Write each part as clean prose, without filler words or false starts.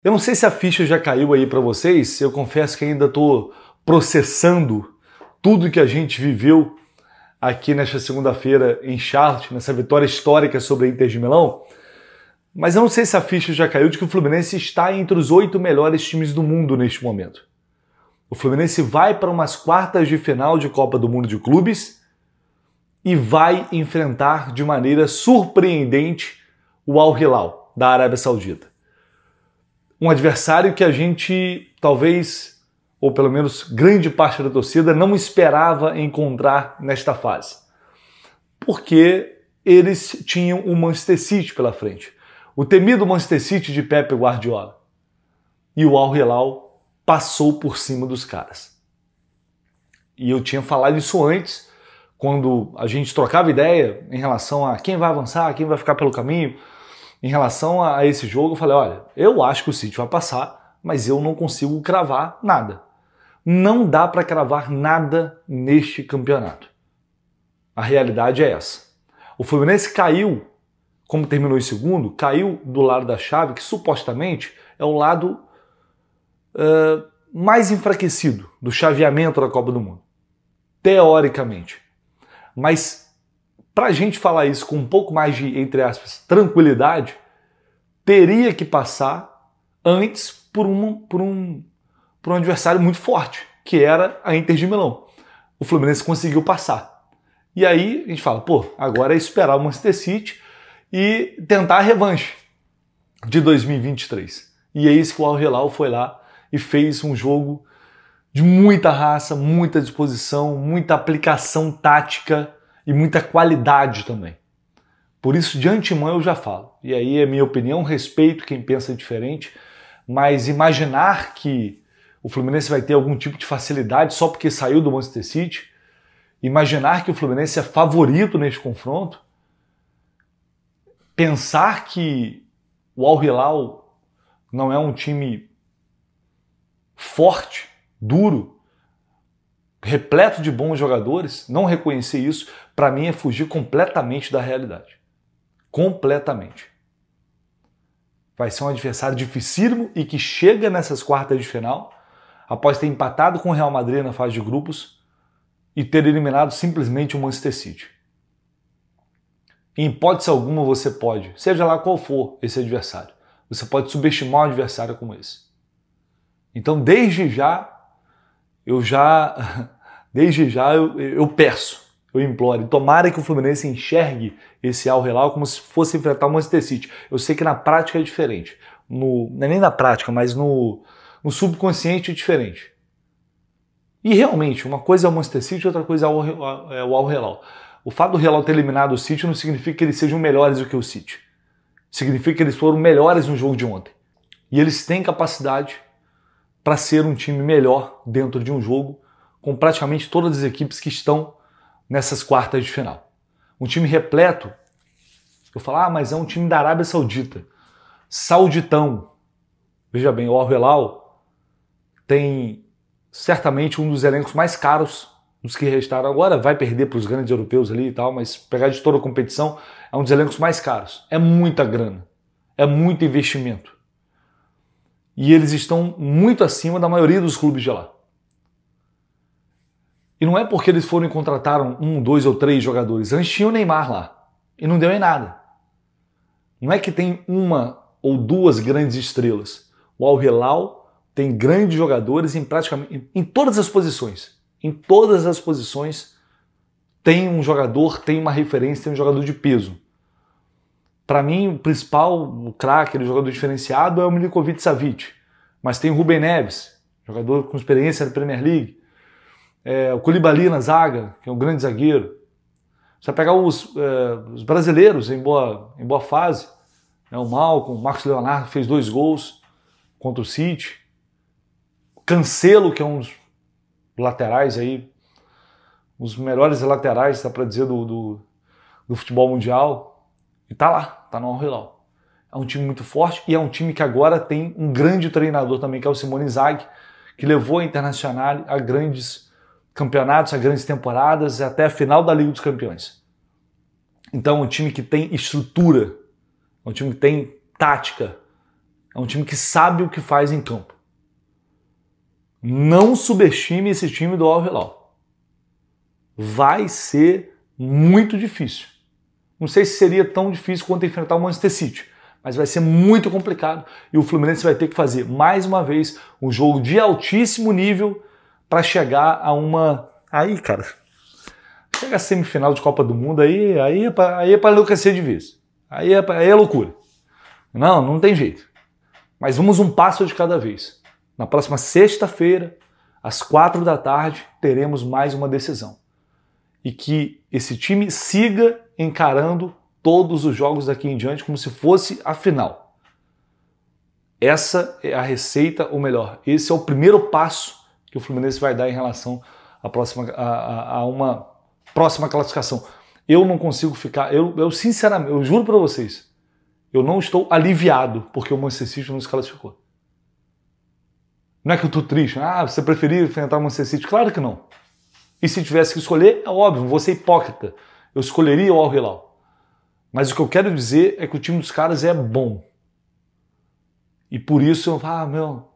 Eu não sei se a ficha já caiu aí para vocês, eu confesso que ainda estou processando tudo que a gente viveu aqui nesta segunda-feira em Charlotte, nessa vitória histórica sobre a Inter de Milão, mas eu não sei se a ficha já caiu de que o Fluminense está entre os 8 melhores times do mundo neste momento. O Fluminense vai para umas quartas de final de Copa do Mundo de Clubes e vai enfrentar de maneira surpreendente o Al Hilal, da Arábia Saudita. Um adversário que a gente, talvez, ou pelo menos grande parte da torcida, não esperava encontrar nesta fase. Porque eles tinham o Manchester City pela frente. O temido Manchester City de Pep Guardiola. E o Al Hilal passou por cima dos caras. E eu tinha falado isso antes, quando a gente trocava ideia em relação a quem vai avançar, quem vai ficar pelo caminho. Em relação a esse jogo, eu falei, olha, eu acho que o City vai passar, mas eu não consigo cravar nada. Não dá para cravar nada neste campeonato. A realidade é essa. O Fluminense caiu, como terminou em segundo, caiu do lado da chave, que supostamente é o lado mais enfraquecido do chaveamento da Copa do Mundo. Teoricamente. Mas para a gente falar isso com um pouco mais de, entre aspas, tranquilidade, teria que passar antes por um adversário muito forte, que era a Inter de Milão. O Fluminense conseguiu passar. E aí a gente fala, pô, agora é esperar o Manchester City e tentar a revanche de 2023. E é isso que o Al Hilal foi lá e fez um jogo de muita raça, muita disposição, muita aplicação tática e muita qualidade também. Por isso, de antemão, eu já falo. E aí é minha opinião, respeito quem pensa diferente, mas imaginar que o Fluminense vai ter algum tipo de facilidade só porque saiu do Manchester City, imaginar que o Fluminense é favorito neste confronto, pensar que o Al Hilal não é um time forte, duro, repleto de bons jogadores, não reconhecer isso, para mim é fugir completamente da realidade. Completamente. Vai ser um adversário dificílimo e que chega nessas quartas de final, após ter empatado com o Real Madrid na fase de grupos e ter eliminado simplesmente o Manchester City. Em hipótese alguma você pode, seja lá qual for esse adversário, você pode subestimar um adversário como esse. Então, desde já eu peço, eu imploro, tomara que o Fluminense enxergue esse Al Hilal como se fosse enfrentar o Manchester City. Eu sei que na prática é diferente, não é nem na prática, mas no subconsciente é diferente. E realmente, uma coisa é o Manchester City, outra coisa é o Al Hilal. O fato do Hilal ter eliminado o City não significa que eles sejam melhores do que o City. Significa que eles foram melhores no jogo de ontem. E eles têm capacidade para ser um time melhor dentro de um jogo com praticamente todas as equipes que estão nessas quartas de final. Um time repleto, eu falo, mas é um time da Arábia Saudita. Sauditão. Veja bem, o Al Hilal tem certamente um dos elencos mais caros dos que restaram agora, vai perder para os grandes europeus ali e tal, mas pegar de toda a competição, é um dos elencos mais caros. É muita grana, é muito investimento. E eles estão muito acima da maioria dos clubes de lá. E não é porque eles foram e contrataram 1, 2 ou 3 jogadores. Antes tinha o Neymar lá. E não deu em nada. Não é que tem uma ou duas grandes estrelas. O Al Hilal tem grandes jogadores em praticamente em todas as posições. Em todas as posições tem um jogador, tem uma referência, tem um jogador de peso. Para mim, o principal, o craque, o jogador diferenciado é o Milinkovic-Savic. Mas tem o Rubem Neves, jogador com experiência na Premier League. O Koulibaly na zaga, que é um grande zagueiro. Você vai pegar os brasileiros em boa fase. O Malcom, o Marcos Leonardo fez 2 gols contra o City. O Cancelo, que é um dos laterais aí, os melhores laterais, dá para dizer, do futebol mundial. E tá lá, tá no Al Hilal. É um time muito forte e é um time que agora tem um grande treinador também, que é o Simone Inzaghi, que levou a Internazionale a grandes campeonatos, a grandes temporadas, até a final da Liga dos Campeões. Então é um time que tem estrutura, é um time que tem tática, É um time que sabe o que faz em campo. Não subestime esse time do Al Hilal. Vai ser muito difícil. Não sei se seria tão difícil quanto enfrentar o Manchester City, mas vai ser muito complicado e o Fluminense vai ter que fazer, mais uma vez, um jogo de altíssimo nível para chegar a uma... Aí, cara, chega a semifinal de Copa do Mundo, aí é para enlouquecer de vez. Aí é loucura. Não tem jeito. Mas vamos um passo de cada vez. Na próxima sexta-feira, às 4 da tarde, teremos mais uma decisão. E que esse time siga encarando todos os jogos daqui em diante como se fosse a final. Essa é a receita, ou melhor, esse é o primeiro passo que o Fluminense vai dar em relação a uma próxima classificação. Eu não consigo ficar... Eu sinceramente, eu juro para vocês, eu não estou aliviado porque o Manchester City não se classificou. Não é que eu estou triste. Você preferia enfrentar o Manchester City? Claro que não. E se tivesse que escolher, é óbvio, não vou ser hipócrita. Eu escolheria o Al Hilal. Mas o que eu quero dizer é que o time dos caras é bom. E por isso eu falo,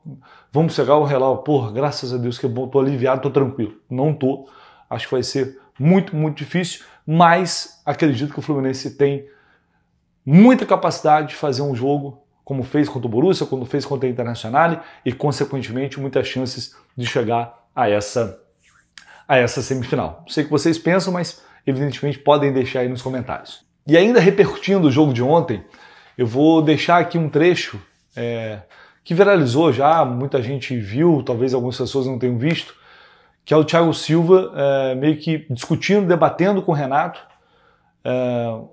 vamos chegar ao Al Hilal. Porra, graças a Deus que é bom, estou aliviado, estou tranquilo. Não estou. Acho que vai ser muito, muito difícil, mas acredito que o Fluminense tem muita capacidade de fazer um jogo como fez contra o Borussia, como fez contra a Internazionale e, consequentemente, muitas chances de chegar a essa semifinal. Não sei o que vocês pensam, mas evidentemente podem deixar aí nos comentários. E ainda repercutindo o jogo de ontem, eu vou deixar aqui um trecho que viralizou já, muita gente viu, talvez algumas pessoas não tenham visto, que é o Thiago Silva meio que discutindo, debatendo com o Renato,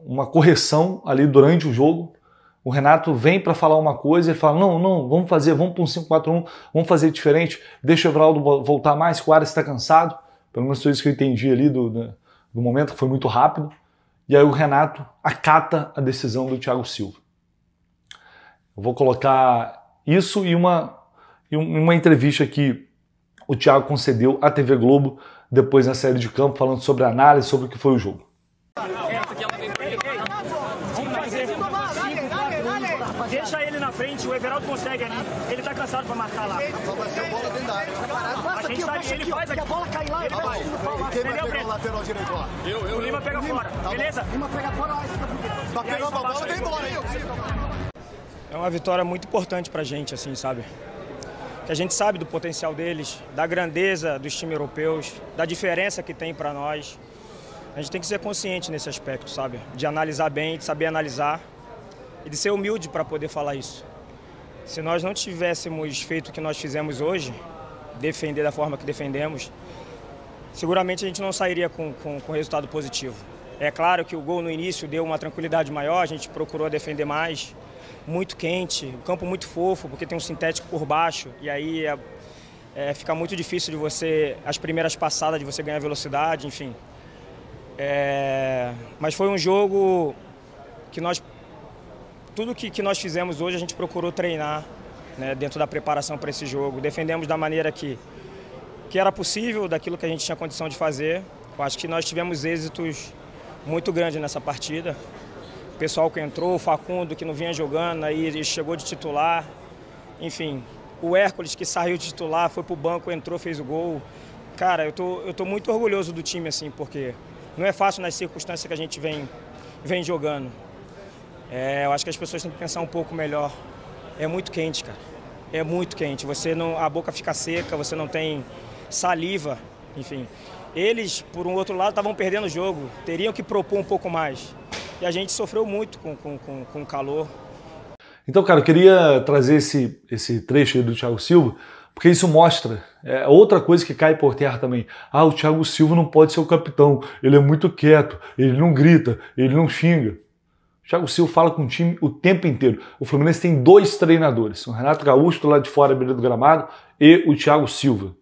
uma correção ali durante o jogo. O Renato vem para falar uma coisa, ele fala, não, vamos para um 5-4-1, vamos fazer diferente, deixa o Everaldo voltar mais, que o Aras está cansado, pelo menos foi isso que eu entendi ali do momento, que foi muito rápido, e aí o Renato acata a decisão do Thiago Silva. Eu vou colocar isso e uma entrevista que o Thiago concedeu à TV Globo depois na saída de campo, falando sobre a análise, sobre o que foi o jogo. Deixa ele na frente, o Everaldo consegue ali. Ele tá cansado pra marcar lá. Vai ser bola dentro da área. A gente sabe, ele faz aqui. A bola cai lá, ele vai no pau lá. Quem vai pegar o lateral direito lá? O Lima pega fora, beleza? Lima pega fora lá. Tá pegando a bola, vem embora aí. É uma vitória muito importante pra gente, assim, sabe? Que a gente sabe do potencial deles, da grandeza dos times europeus, da diferença que tem pra nós. A gente tem que ser consciente nesse aspecto, sabe? De analisar bem, de saber analisar. E de ser humilde para poder falar isso. Se nós não tivéssemos feito o que nós fizemos hoje, defender da forma que defendemos, seguramente a gente não sairia com resultado positivo. É claro que o gol no início deu uma tranquilidade maior, a gente procurou defender mais, muito quente, o campo muito fofo, porque tem um sintético por baixo, e aí fica muito difícil de você, as primeiras passadas, de você ganhar velocidade, enfim. Mas foi um jogo que tudo que nós fizemos hoje a gente procurou treinar, né, dentro da preparação para esse jogo. Defendemos da maneira que era possível, daquilo que a gente tinha condição de fazer. Eu acho que nós tivemos êxitos muito grandes nessa partida. O pessoal que entrou, o Facundo que não vinha jogando, aí chegou de titular. Enfim, o Hércules que saiu de titular, foi para o banco, entrou, fez o gol. Cara, eu tô muito orgulhoso do time, assim, porque não é fácil nas circunstâncias que a gente vem jogando. Eu acho que as pessoas têm que pensar um pouco melhor. É muito quente, cara. É muito quente. A boca fica seca, você não tem saliva, enfim. Eles, por um outro lado, estavam perdendo o jogo, teriam que propor um pouco mais. E a gente sofreu muito com o calor. Então, cara, eu queria trazer esse trecho aí do Thiago Silva, porque isso mostra outra coisa que cai por terra também. O Thiago Silva não pode ser o capitão, ele é muito quieto, ele não grita, ele não xinga. O Thiago Silva fala com o time o tempo inteiro. O Fluminense tem 2 treinadores, o Renato Gaúcho do lado de fora, beira do gramado, e o Thiago Silva,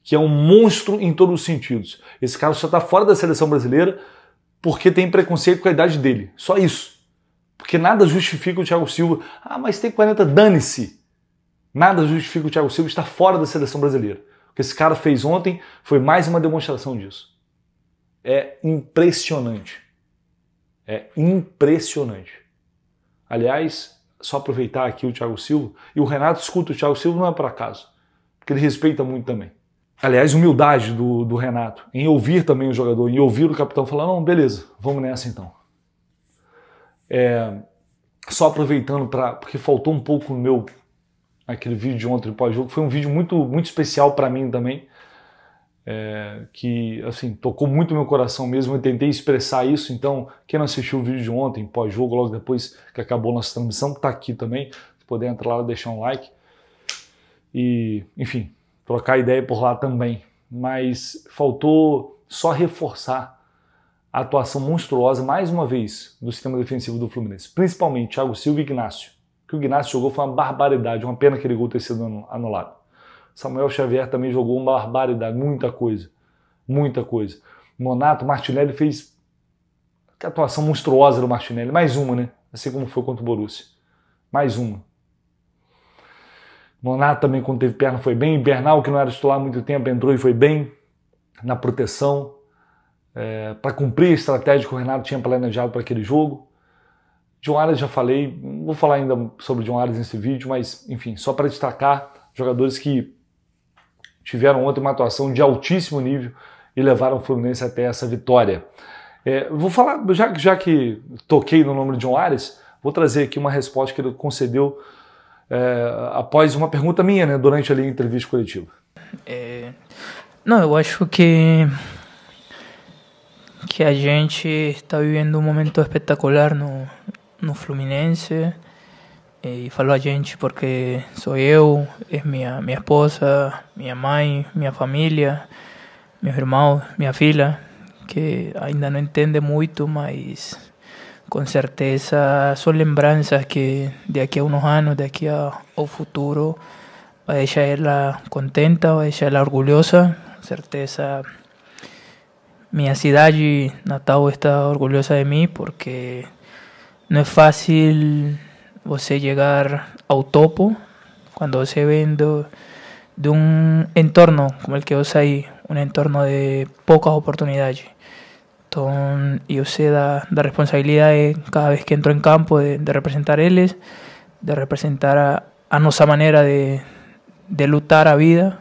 que é um monstro em todos os sentidos. Esse cara só está fora da seleção brasileira porque tem preconceito com a idade dele. Só isso. Porque nada justifica o Thiago Silva. Mas tem 40, dane-se. Nada justifica o Thiago Silva estar fora da seleção brasileira. O que esse cara fez ontem foi mais uma demonstração disso. É impressionante. É impressionante. Aliás, só aproveitar aqui o Thiago Silva, e o Renato escuta o Thiago Silva não é por acaso, porque ele respeita muito também. Aliás, humildade do Renato, em ouvir também o jogador, em ouvir o capitão falar, não, beleza, vamos nessa então. Só aproveitando, porque faltou um pouco no meu, aquele vídeo de ontem pós-jogo, foi um vídeo muito, muito especial para mim também, que assim, tocou muito no meu coração mesmo, eu tentei expressar isso, então quem não assistiu o vídeo de ontem, pós-jogo, logo depois que acabou a nossa transmissão, tá aqui também, se puder entrar lá e deixar um like, e enfim, trocar ideia por lá também, mas faltou só reforçar a atuação monstruosa, mais uma vez, do sistema defensivo do Fluminense, principalmente Thiago Silva e Ignacio, que o Ignacio jogou foi uma barbaridade, uma pena aquele gol ter sido anulado. Samuel Xavier também jogou uma barbaridade, muita coisa. Nonato, Martinelli fez que atuação monstruosa do Martinelli, mais uma, né? Assim como foi contra o Borussia. Mais uma. Nonato também, quando teve perna, foi bem. Bernal, que não era titular há muito tempo, entrou e foi bem na proteção. Para cumprir a estratégia que o Renato tinha planejado para aquele jogo. John Arias já falei, não vou falar ainda sobre John Arias nesse vídeo, mas enfim, só para destacar jogadores que tiveram ontem uma atuação de altíssimo nível e levaram o Fluminense até essa vitória. Vou falar, já que toquei no nome de John Arias, vou trazer aqui uma resposta que ele concedeu após uma pergunta minha, né, durante ali a entrevista coletiva. Não, eu acho que a gente está vivendo um momento espetacular no Fluminense. E falo a gente porque sou eu, é minha esposa, minha mãe, minha família, meus irmãos, minha filha, que ainda não entende muito, mas com certeza são lembranças que daqui a uns anos, daqui ao futuro, vai deixar ela contenta, vai deixar ela orgulhosa. Com certeza minha cidade natal está orgulhosa de mim, porque não é fácil você chegar ao topo quando você vem de um entorno como o que eu saí, um entorno de poucas oportunidades. Então, eu sei da responsabilidade cada vez que entro em campo de representar eles, de representar a nossa maneira de lutar a vida.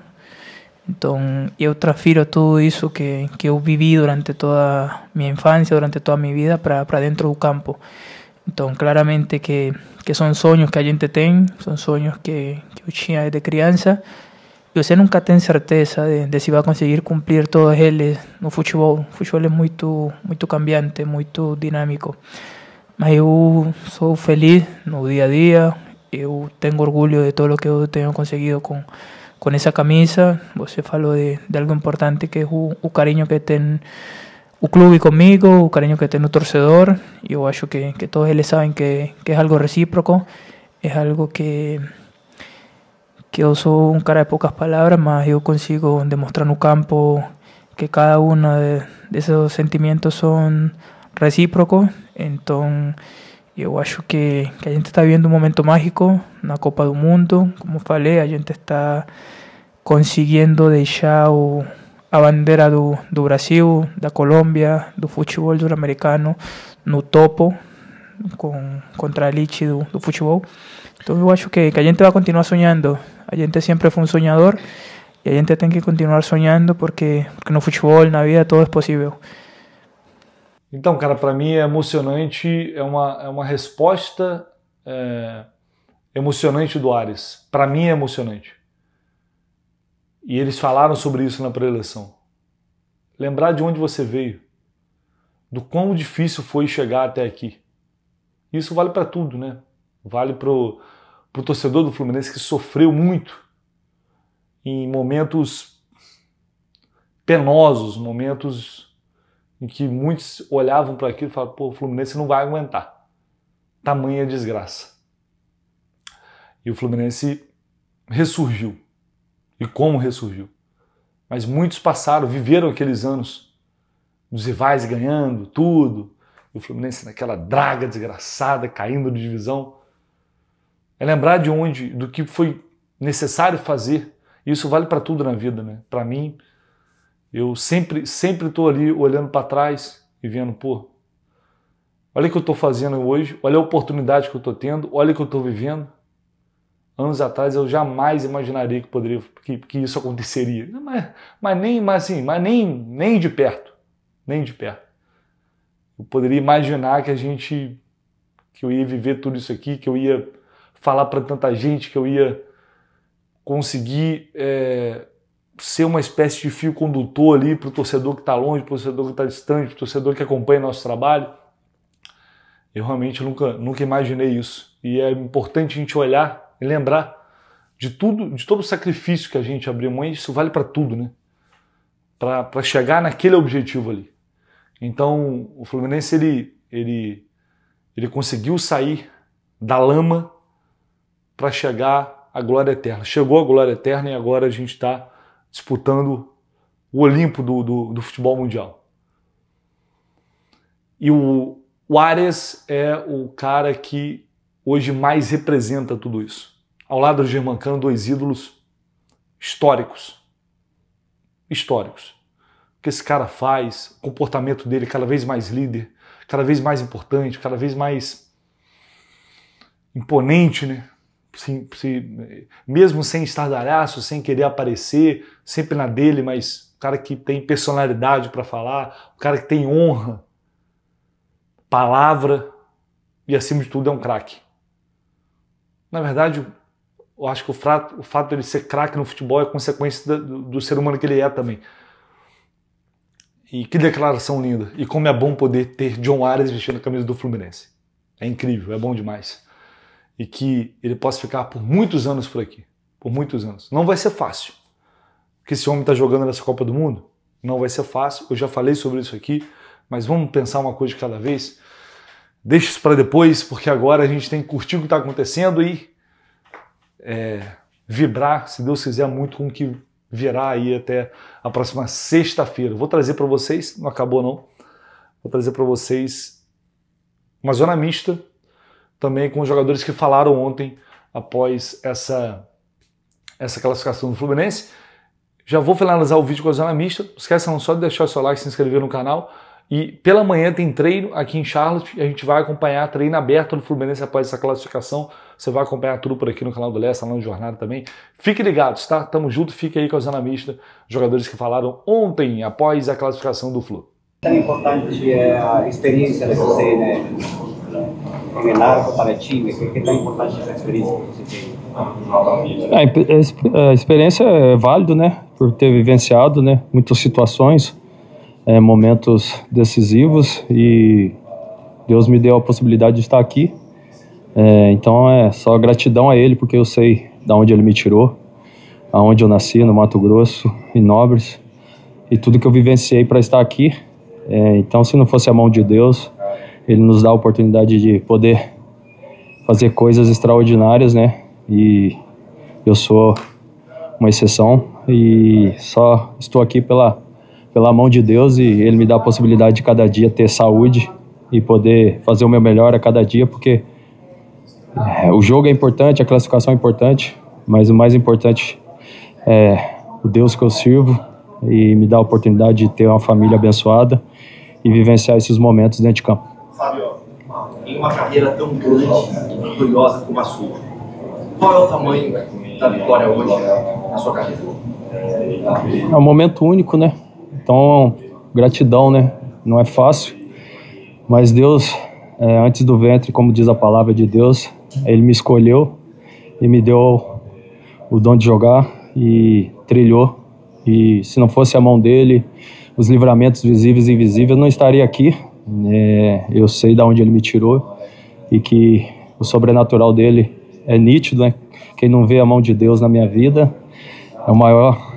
Então, eu transfiro tudo isso que eu vivi durante toda a minha infância, durante toda a minha vida, para dentro do campo. Então, claramente que são sonhos que a gente tem, são sonhos que eu tinha desde criança. E você nunca tem certeza de se vai conseguir cumprir todos eles no futebol. O futebol é muito, muito cambiante, muito dinâmico. Mas eu sou feliz no dia a dia, eu tenho orgulho de todo o que eu tenho conseguido com essa camisa. Você falou de algo importante, que é o carinho que tem o clube comigo, o carinho que tem o torcedor. Eu acho que todos eles sabem que é algo recíproco, é algo que eu sou um cara de poucas palavras, mas eu consigo demonstrar no campo que cada um desses sentimentos são recíprocos. Então, eu acho que a gente está vivendo um momento mágico na Copa do Mundo. Como falei, a gente está conseguindo deixar a bandeira do Brasil, da Colômbia, do futebol sul-americano no topo, contra a elite do futebol. Então eu acho que a gente vai continuar sonhando. A gente sempre foi um sonhador e a gente tem que continuar sonhando, porque no futebol, na vida, tudo é possível. Então, cara, para mim é emocionante, é uma resposta emocionante do Arias. Para mim é emocionante. E eles falaram sobre isso na pré-eleição. Lembrar de onde você veio, do quão difícil foi chegar até aqui. Isso vale para tudo, né? Vale pro torcedor do Fluminense, que sofreu muito em momentos penosos, momentos em que muitos olhavam para aquilo e falavam, pô, o Fluminense não vai aguentar. Tamanha desgraça. E o Fluminense ressurgiu. E como ressurgiu. Mas muitos passaram, viveram aqueles anos dos rivais ganhando tudo, e o Fluminense naquela draga desgraçada, caindo de divisão. É lembrar do que foi necessário fazer. E isso vale para tudo na vida, né? Para mim, eu sempre estou ali olhando para trás e vendo, pô, Olha o que eu estou fazendo hoje, olha a oportunidade que eu estou tendo, olha o que eu estou vivendo. Anos atrás eu jamais imaginaria que isso aconteceria. Mas nem de perto. Nem de perto. Eu poderia imaginar que eu ia viver tudo isso aqui, que eu ia falar para tanta gente, que eu ia conseguir ser uma espécie de fio condutor ali para o torcedor que está longe, para o torcedor que está distante, para o torcedor que acompanha nosso trabalho. Eu realmente nunca imaginei isso. E é importante a gente olhar e lembrar de todo o sacrifício que a gente abriu mão. Isso vale para tudo, né? Para chegar naquele objetivo ali. Então, o Fluminense ele conseguiu sair da lama para chegar à glória eterna. Chegou à glória eterna e agora a gente está disputando o Olimpo do futebol mundial. E o Ares é o cara que hoje mais representa tudo isso. Ao lado do Germancano, 2 ídolos históricos. Históricos. O que esse cara faz, o comportamento dele cada vez mais líder, cada vez mais importante, cada vez mais imponente, né? Mesmo sem estardalhaço, sem querer aparecer, sempre na dele, mas o cara que tem personalidade para falar, o cara que tem honra, palavra e, acima de tudo, é um craque. Na verdade, eu acho que o fato de ele ser craque no futebol é consequência do ser humano que ele é também. E que declaração linda. E como é bom poder ter John Ares vestindo a camisa do Fluminense. É incrível, é bom demais. E que ele possa ficar por muitos anos por aqui. Por muitos anos. Não vai ser fácil. Porque esse homem está jogando nessa Copa do Mundo. Não vai ser fácil. Eu já falei sobre isso aqui. Mas vamos pensar uma coisa de cada vez. Deixa isso para depois, porque agora a gente tem que curtir o que está acontecendo e vibrar, se Deus quiser, muito com o que virá aí até a próxima sexta-feira. Vou trazer para vocês, não acabou não, vou trazer para vocês uma zona mista, também com os jogadores que falaram ontem após essa classificação do Fluminense. Já vou finalizar o vídeo com a zona mista, não esqueçam só de deixar o seu like, se inscrever no canal. E pela manhã tem treino aqui em Charlotte e a gente vai acompanhar treino aberto do Fluminense após essa classificação. Você vai acompanhar tudo por aqui no canal do Leste, lá no Jornada também. Fiquem ligados, tá? Tamo junto, fique aí com a zona mista. Jogadores que falaram ontem após a classificação do Flu. Tão importante é a experiência de você, né? Em arco para o time, que tão importante essa experiência que você tem? A experiência é válida, né? Por ter vivenciado, né? Muitas situações. Momentos decisivos e Deus me deu a possibilidade de estar aqui, então é só gratidão a Ele, porque eu sei de onde Ele me tirou, aonde eu nasci, no Mato Grosso, em Nobres, e tudo que eu vivenciei para estar aqui. Então, se não fosse a mão de Deus, Ele nos dá a oportunidade de poder fazer coisas extraordinárias, né? E eu sou uma exceção e só estou aqui pela mão de Deus, e Ele me dá a possibilidade de cada dia ter saúde e poder fazer o meu melhor a cada dia, porque o jogo é importante, a classificação é importante, mas o mais importante é o Deus que eu sirvo, e me dá a oportunidade de ter uma família abençoada e vivenciar esses momentos dentro de campo. Fábio, em uma carreira tão grande e vitoriosa como a sua, qual é o tamanho da vitória hoje na sua carreira? É um momento único, né? Então, gratidão, né? Não é fácil, mas Deus, antes do ventre, como diz a palavra de Deus, Ele me escolheu e me deu o dom de jogar e trilhou. E se não fosse a mão dEle, os livramentos visíveis e invisíveis, eu não estaria aqui. Eu sei de onde Ele me tirou e que o sobrenatural dEle é nítido, né? Quem não vê a mão de Deus na minha vida é o maior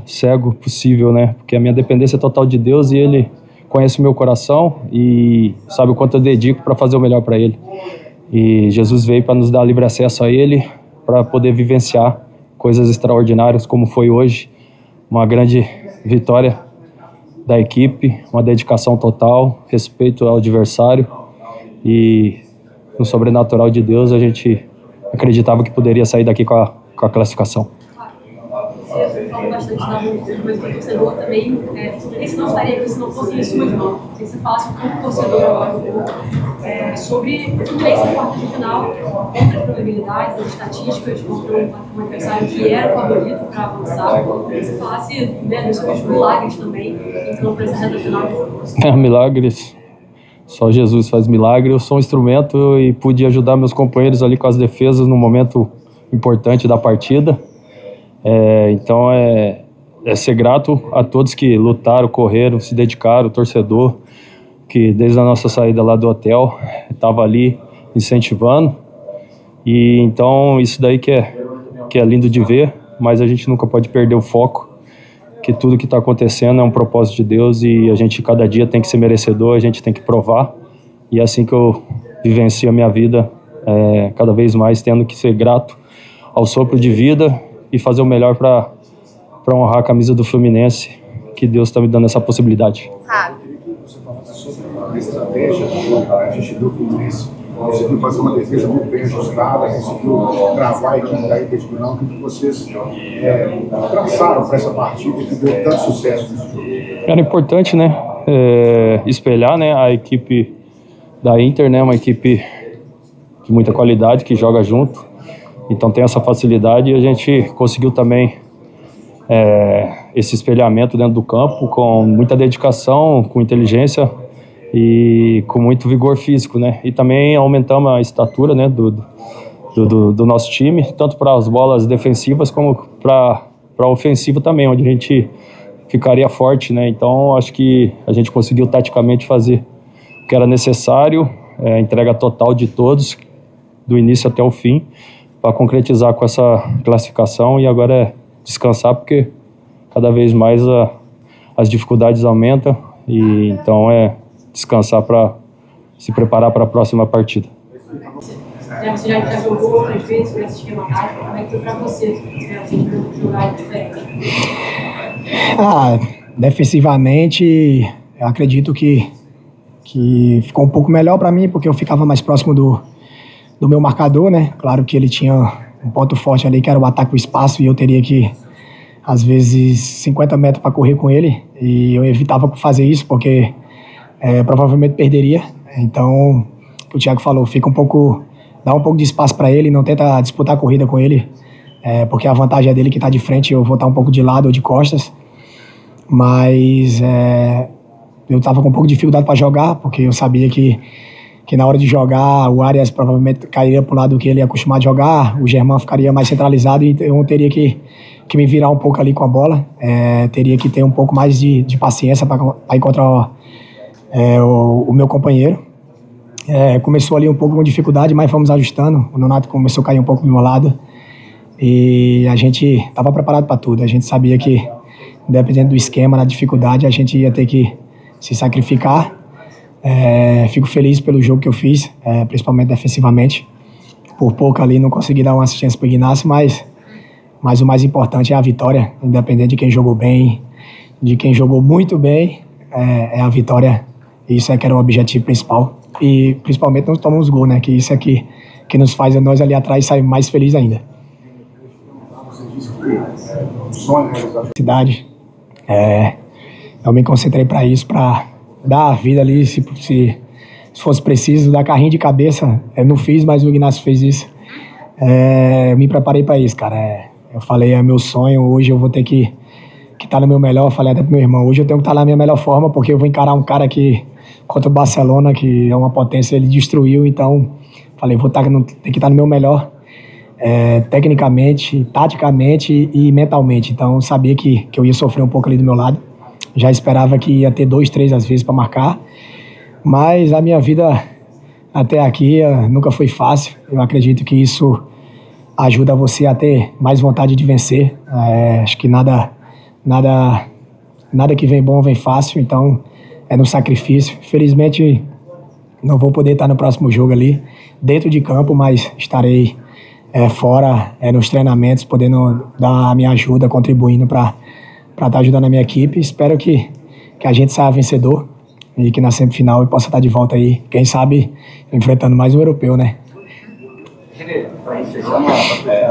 cego possível, né? Porque a minha dependência é total de Deus, e Ele conhece o meu coração e sabe o quanto eu dedico para fazer o melhor para Ele. E Jesus veio para nos dar livre acesso a Ele, para poder vivenciar coisas extraordinárias como foi hoje, uma grande vitória da equipe, uma dedicação total, respeito ao adversário, e no sobrenatural de Deus a gente acreditava que poderia sair daqui com a classificação. falou bastante da coisa do torcedor também. Esse não estaria aqui se não fosse isso, mas não. Se você falasse como torcedor agora sobre o Fluminense na quarta de final, contra as probabilidades, as estatísticas, contra um adversário que era o favorito para avançar. Se você falasse sobre os milagres também, então para essa reta final. Milagres. Só Jesus faz milagre. Eu sou um instrumento e pude ajudar meus companheiros ali com as defesas no momento importante da partida. Então é ser grato a todos que lutaram, correram, se dedicaram, o torcedor que desde a nossa saída lá do hotel estava ali incentivando. E então isso daí que é lindo de ver, mas a gente nunca pode perder o foco, que tudo que está acontecendo é um propósito de Deus e a gente cada dia tem que ser merecedor, a gente tem que provar. E é assim que eu vivencio a minha vida, cada vez mais tendo que ser grato ao sopro de vida e fazer o melhor para honrar a camisa do Fluminense, que Deus está me dando essa possibilidade. Você falasse sobre a estratégia, a gente viu o Fluminense conseguiu fazer uma defesa muito bem ajustada, conseguiu travar a equipe da Inter de Milão, que vocês traçaram para essa partida e que deu tanto sucesso nesse jogo. Era importante, né, espelhar, né, a equipe da Inter, né, uma equipe de muita qualidade, que joga junto, então tem essa facilidade e a gente conseguiu também esse espelhamento dentro do campo com muita dedicação, com inteligência e com muito vigor físico, né? E também aumentamos a estatura, né, do nosso time, tanto para as bolas defensivas como para a ofensiva também, onde a gente ficaria forte, né? Então acho que a gente conseguiu taticamente fazer o que era necessário, a entrega total de todos, do início até o fim, para concretizar com essa classificação. E agora é descansar, porque cada vez mais as dificuldades aumentam, e então descansar para se preparar para a próxima partida. Você já jogou outras vezes com esse esquema tático, como é que foi para você jogar diferente? Defensivamente, eu acredito que ficou um pouco melhor para mim, porque eu ficava mais próximo do meu marcador, né? Claro que ele tinha um ponto forte ali, que era o ataque ao espaço, e eu teria que, às vezes, 50 metros para correr com ele, e eu evitava fazer isso, porque provavelmente perderia. Então, o Thiago falou, dá um pouco de espaço para ele, não tenta disputar a corrida com ele, porque a vantagem é dele que está de frente, eu vou estar um pouco de lado ou de costas. Mas eu estava com um pouco de dificuldade para jogar, porque eu sabia que na hora de jogar o Arias provavelmente cairia para o lado que ele é acostumado a jogar, o Germán ficaria mais centralizado e eu teria que me virar um pouco ali com a bola, teria que ter um pouco mais de paciência para encontrar o meu companheiro. Começou ali um pouco com dificuldade, mas fomos ajustando. O Nonato começou a cair um pouco do meu lado e a gente estava preparado para tudo. A gente sabia que, dependendo do esquema, da dificuldade, a gente ia ter que se sacrificar. Fico feliz pelo jogo que eu fiz, principalmente defensivamente. Por pouco ali não consegui dar uma assistência para o Ignacio, mas o mais importante é a vitória, independente de quem jogou bem, de quem jogou muito bem, é a vitória. Isso que era o objetivo principal. E principalmente nós tomamos gol, né? Que isso é que nos faz nós ali atrás sair mais felizes ainda. Você disse que o sonho é cidade. Eu me concentrei para isso, para dar a vida ali, se fosse preciso, dar carrinho de cabeça. Eu não fiz, mas o Ignacio fez isso. Eu me preparei para isso, cara. Eu falei, é meu sonho, hoje eu vou ter que estar no meu melhor. Eu falei até pro meu irmão, hoje eu tenho que estar na minha melhor forma, porque eu vou encarar um cara que contra o Barcelona, que é uma potência, ele destruiu. Então falei, vou ter que estar no meu melhor, tecnicamente, taticamente e mentalmente. Então eu sabia que eu ia sofrer um pouco ali do meu lado. Já esperava que ia ter 2, 3 às vezes para marcar, mas a minha vida até aqui nunca foi fácil. Eu acredito que isso ajuda você a ter mais vontade de vencer. Acho que nada que vem bom vem fácil, então é no sacrifício. Felizmente não vou poder estar no próximo jogo ali, dentro de campo, mas estarei fora, nos treinamentos, podendo dar a minha ajuda, contribuindo para estar ajudando a minha equipe. Espero que a gente saia vencedor e que na semifinal eu possa estar de volta aí, quem sabe enfrentando mais um europeu, né? Para a gente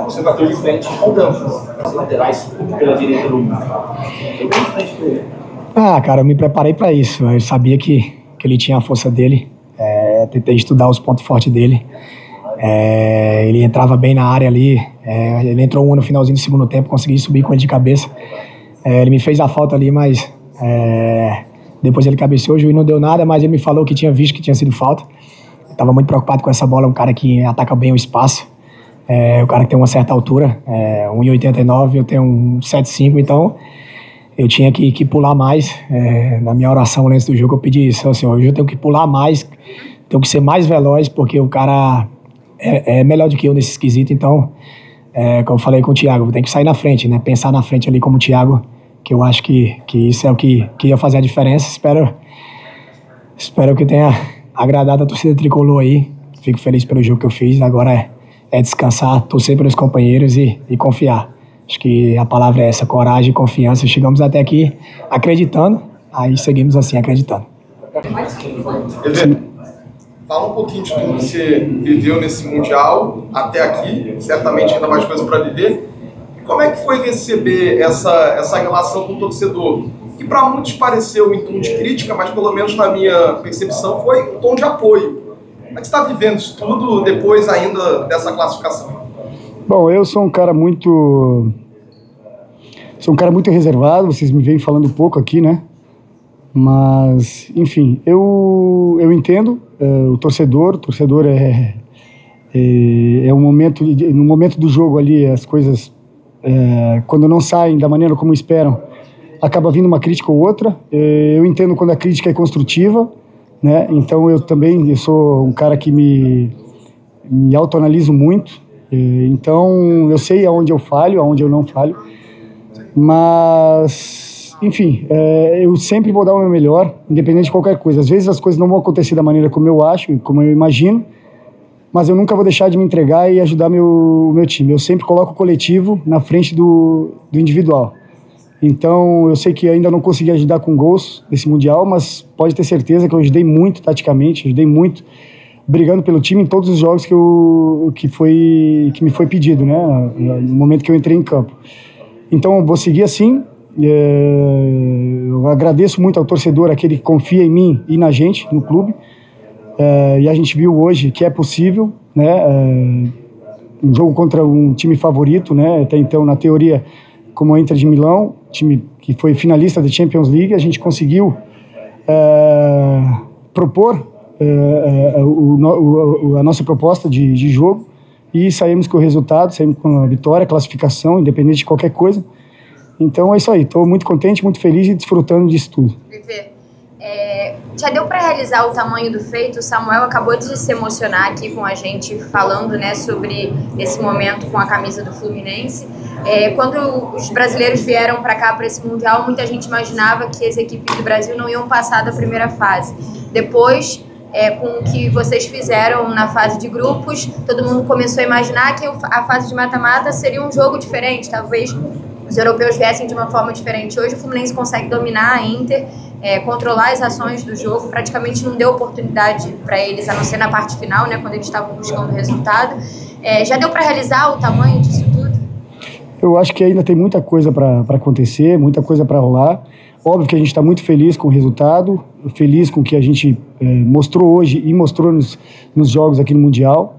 Você bateu de frente com o Dumfries, as laterais pela direita do mundo. Cara, eu me preparei para isso. Eu sabia que ele tinha a força dele. Tentei estudar os pontos fortes dele. Ele entrava bem na área ali. Ele entrou no finalzinho do segundo tempo, consegui subir com ele de cabeça. Ele me fez a falta ali, mas depois ele cabeceou, o juiz não deu nada, mas ele me falou que tinha visto que tinha sido falta. Estava muito preocupado com essa bola, um cara que ataca bem o espaço. O cara que tem uma certa altura, 1,89, eu tenho 1,75, então eu tinha que pular mais. Na minha oração antes do jogo eu pedi isso, assim, hoje eu tenho que pular mais, tenho que ser mais veloz, porque o cara é melhor do que eu nesse esquisito. Então, como eu falei com o Thiago, eu tenho que sair na frente, né? Pensar na frente ali como o Thiago, que eu acho que isso é o que ia fazer a diferença. Espero que tenha agradado a torcida tricolor aí. Fico feliz pelo jogo que eu fiz. Agora é descansar, torcer pelos companheiros e confiar. Acho que a palavra é essa, coragem e confiança. Chegamos até aqui acreditando, aí seguimos assim acreditando. Fala um pouquinho de tudo que você viveu nesse Mundial até aqui, certamente ainda mais coisa para viver. E como é que foi receber essa relação com o torcedor? Que para muitos pareceu em tom de crítica, mas pelo menos na minha percepção foi um tom de apoio. Como é que você está vivendo isso tudo depois ainda dessa classificação? Bom, eu sou um cara muito reservado, vocês me vêm falando pouco aqui, né? Mas, enfim, eu entendo o torcedor é um momento, no momento do jogo ali, as coisas, quando não saem da maneira como esperam, acaba vindo uma crítica ou outra. Eu entendo quando a crítica é construtiva, né? Então eu sou um cara que me autoanaliso muito, então eu sei aonde eu falho, aonde eu não falho, mas, enfim, eu sempre vou dar o meu melhor, independente de qualquer coisa. Às vezes as coisas não vão acontecer da maneira como eu acho, como eu imagino, mas eu nunca vou deixar de me entregar e ajudar o meu time. Eu sempre coloco o coletivo na frente do individual. Então, eu sei que ainda não consegui ajudar com gols nesse Mundial, mas pode ter certeza que eu ajudei muito taticamente, ajudei muito brigando pelo time em todos os jogos que me foi pedido, né, no momento que eu entrei em campo. Então, eu vou seguir assim. Eu agradeço muito ao torcedor, aquele que confia em mim e na gente, no clube. E a gente viu hoje que é possível, né, um jogo contra um time favorito, né, até então, na teoria, como a Inter de Milão, time que foi finalista da Champions League, a gente conseguiu propor a nossa proposta de jogo e saímos com o resultado, saímos com a vitória, classificação, independente de qualquer coisa. Então é isso aí, estou muito contente, muito feliz e desfrutando disso tudo. Já deu para realizar o tamanho do feito? O Samuel acabou de se emocionar aqui com a gente, falando, né, sobre esse momento com a camisa do Fluminense. Quando os brasileiros vieram para cá, para esse Mundial, muita gente imaginava que as equipes do Brasil não iam passar da primeira fase. Depois, com o que vocês fizeram na fase de grupos, todo mundo começou a imaginar que a fase de mata-mata seria um jogo diferente, talvez os europeus viessem de uma forma diferente. Hoje o Fluminense consegue dominar a Inter, controlar as ações do jogo, praticamente não deu oportunidade para eles, a não ser na parte final, né, quando eles estavam buscando o resultado. Já deu para realizar o tamanho disso tudo? Eu acho que ainda tem muita coisa para acontecer, muita coisa para rolar. Óbvio que a gente está muito feliz com o resultado, feliz com o que a gente mostrou hoje e mostrou nos jogos aqui no Mundial.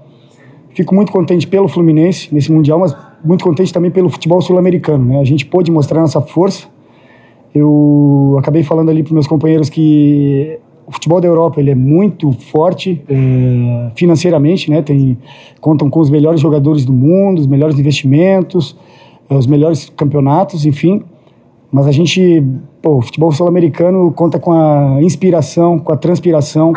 Fico muito contente pelo Fluminense nesse Mundial, mas muito contente também pelo futebol sul-americano, né? A gente pôde mostrar nossa força. Eu acabei falando ali para meus companheiros que o futebol da Europa ele é muito forte financeiramente, né? Contam com os melhores jogadores do mundo, os melhores investimentos, os melhores campeonatos, enfim. Mas a gente, o futebol sul-americano conta com a inspiração, com a transpiração,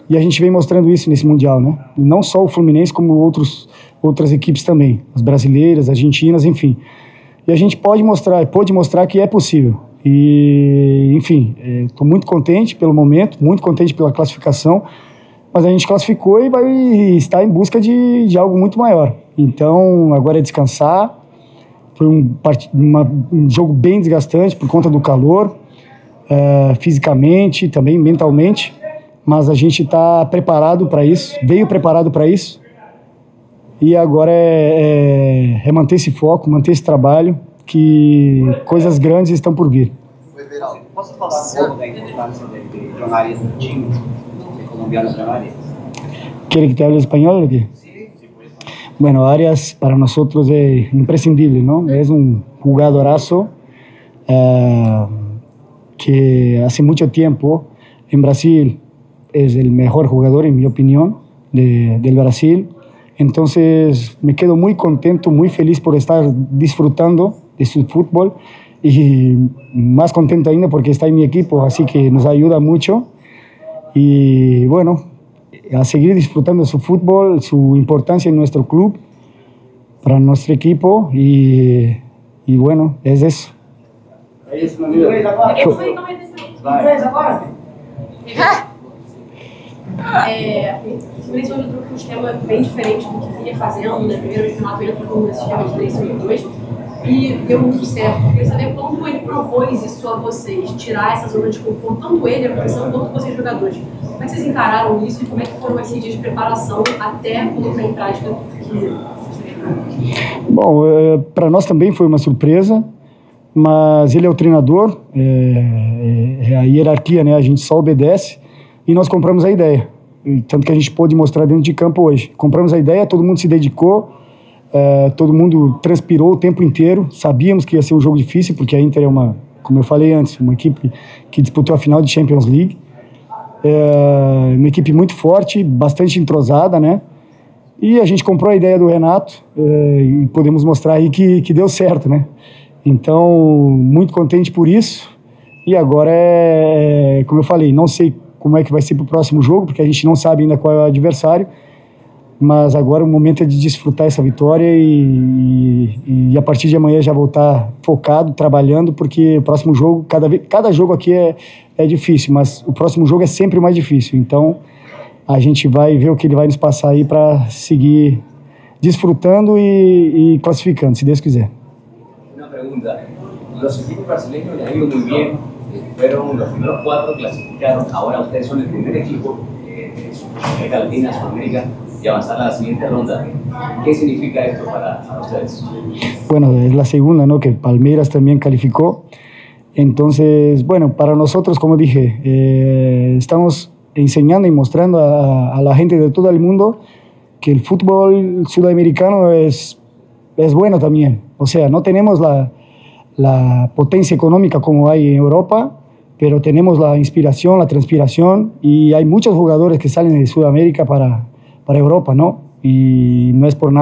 e a gente vem mostrando isso nesse Mundial, né? Não só o Fluminense, como outras equipes também, as brasileiras, argentinas, enfim. E a gente pôde mostrar que é possível. E, enfim, estou muito contente pelo momento, muito contente pela classificação, mas a gente classificou e vai estar em busca de algo muito maior. Então, agora é descansar. Foi um jogo bem desgastante por conta do calor, fisicamente, também mentalmente, mas a gente está preparado para isso, veio preparado para isso, E agora é manter esse foco, manter esse trabalho, que coisas grandes estão por vir. Posso falar um pouco da importância de jornalistas no time, de colombianos en Arias? ¿Quiere que te hable español o qué? Bueno, Arias para nosotros es imprescindible, ¿no? Es un jugadorazo que hace mucho tiempo en Brasil es el mejor jugador, en mi opinión, del Brasil. Entonces me quedo muy contento, muy feliz por estar disfrutando de su fútbol y más contento ainda porque está en mi equipo, así que nos ayuda mucho. Y bueno, a seguir disfrutando de su fútbol, su importancia en nuestro club, para nuestro equipo y bueno, es eso. O Fluminense hoje entrou com um esquema bem diferente do que vinha fazendo, né? Primeiro o campeonato entra com um esquema de 3-5-2 e deu muito certo. Eu queria saber como ele propôs isso a vocês, tirar essa zona de conforto, tanto ele, a comissão, quanto vocês jogadores. Como é que vocês encararam isso e como é que foram esses dias de preparação até colocar em prática que... Bom, para nós também foi uma surpresa, mas ele é o treinador, é a hierarquia, né? A gente só obedece e nós compramos a ideia. Tanto que a gente pôde mostrar dentro de campo hoje. Compramos a ideia, todo mundo se dedicou, todo mundo transpirou o tempo inteiro. Sabíamos que ia ser um jogo difícil, porque a Inter é como eu falei antes, uma equipe que disputou a final de Champions League. Uma equipe muito forte, bastante entrosada, né? E a gente comprou a ideia do Renato e podemos mostrar aí que deu certo, né? Então, muito contente por isso. E agora como eu falei, não sei como é que vai ser para o próximo jogo, porque a gente não sabe ainda qual é o adversário, mas agora o momento é de desfrutar essa vitória e a partir de amanhã já voltar focado, trabalhando, porque o próximo jogo, cada jogo aqui é difícil, mas o próximo jogo é sempre o mais difícil, então a gente vai ver o que ele vai nos passar aí para seguir desfrutando e classificando, se Deus quiser. Uma pergunta, os equipos brasileiros les ha ido muy bien. Fueron los primeros 4, clasificaron. Ahora ustedes son el primer equipo de América Latina, Sudamérica, y avanzar a la siguiente ronda. ¿Qué significa esto para ustedes? Bueno, es la segunda, ¿no? Que Palmeiras también calificó. Entonces, bueno, para nosotros, como dije, estamos enseñando y mostrando a la gente de todo el mundo que el fútbol sudamericano es bueno también. O sea, no tenemos la potencia económica como hay en Europa, pero tenemos la inspiración, la transpiración y hay muchos jugadores que salen de Sudamérica para Europa, ¿no? Y no es por nada.